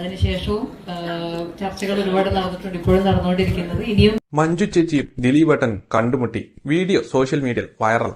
അതിനുശേഷവും ചർച്ചകൾ ഒരുപാട് നടന്നിട്ടുണ്ട്, ഇപ്പോഴും നടന്നുകൊണ്ടിരിക്കുന്നത്. ഇനിയും മഞ്ജു ചേച്ചിയും ദിലീപേട്ടൻ കണ്ടുമുട്ടി. വീഡിയോ സോഷ്യൽ മീഡിയയിൽ വൈറൽ.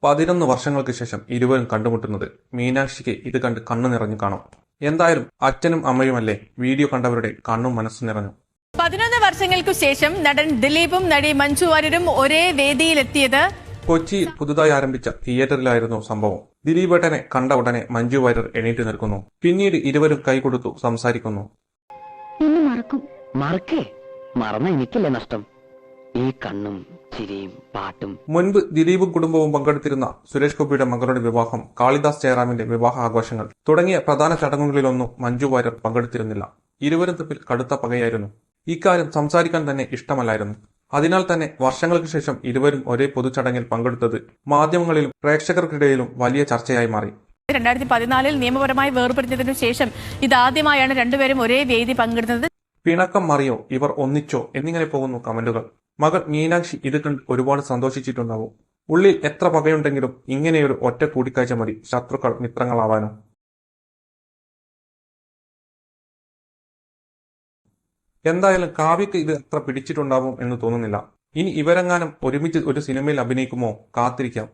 പതിനൊന്ന് വർഷങ്ങൾക്ക് ശേഷം ഇരുവരും കണ്ടുമുട്ടുന്നത് മീനാക്ഷിക്ക് ഇത് കണ്ട് കണ്ണു നിറഞ്ഞു കാണും. എന്തായാലും അച്ഛനും അമ്മയുമല്ലേ, വീഡിയോ കണ്ടവരുടെ കണ്ണും മനസ്സും നിറഞ്ഞു. 11 വർഷങ്ങൾക്കു ശേഷം നടൻ ദിലീപും നടി മഞ്ജു വാര്യരും ഒരേ വേദിയിലെത്തിയത് കൊച്ചിയിൽ പുതുതായി ആരംഭിച്ച തിയേറ്ററിലായിരുന്നു സംഭവം. ദിലീപേട്ടനെ കണ്ട ഉടനെ മഞ്ജു വാര്യർ എണീറ്റ് നിൽക്കുന്നു. പിന്നീട് ഇരുവരും കൈകൊടുത്തു സംസാരിക്കുന്നു. മറന്ന എനിക്കല്ലേ നഷ്ടം, ഈ കണ്ണും ചിരിയും പാട്ടും. മുൻപ് ദിലീപും കുടുംബവും പങ്കെടുത്തിരുന്ന സുരേഷ് ഗോപിയുടെ മകളുടെ വിവാഹം, കാളിദാസ് ജയറാമിന്റെ വിവാഹ ആഘോഷങ്ങൾ തുടങ്ങിയ പ്രധാന ചടങ്ങുകളിലൊന്നും മഞ്ജു വാര്യർ പങ്കെടുത്തിരുന്നില്ല. ഇരുവരും തമ്മിൽ കടുത്ത പകയായിരുന്നു. ഇക്കാര്യം സംസാരിക്കാൻ തന്നെ ഇഷ്ടമല്ലായിരുന്നു. അതിനാൽ തന്നെ വർഷങ്ങൾക്ക് ശേഷം ഇരുവരും ഒരേ പൊതുചടങ്ങിൽ പങ്കെടുത്തത് മാധ്യമങ്ങളിലും പ്രേക്ഷകർക്കിടയിലും വലിയ ചർച്ചയായി മാറി. 2014 നിയമപരമായി വേർപെടുത്തിയതിനു ശേഷം ഇതാദ്യമായാണ് രണ്ടുപേരും ഒരേ വേദി പങ്കെടുത്തത്. പിണക്കം മാറിയോ, ഇവർ ഒന്നിച്ചോ എന്നിങ്ങനെ പോകുന്നു കമന്റുകൾ. മകൾ മീനാക്ഷി ഇത് കണ്ട് ഒരുപാട് സന്തോഷിച്ചിട്ടുണ്ടാവും. ഉള്ളിൽ എത്ര പകയുണ്ടെങ്കിലും ഇങ്ങനെയൊരു ഒറ്റ കൂടിക്കാഴ്ച മതി ശത്രുക്കൾ മിത്രങ്ങളാവാനും. എന്തായാലും കാവ്യക്ക് ഇത് അത്ര പിടിച്ചിട്ടുണ്ടാവും എന്ന് തോന്നുന്നില്ല. ഇനി ഇവരെങ്ങാനും ഒരുമിച്ച് ഒരു സിനിമയിൽ അഭിനയിക്കുമോ, കാത്തിരിക്കാം.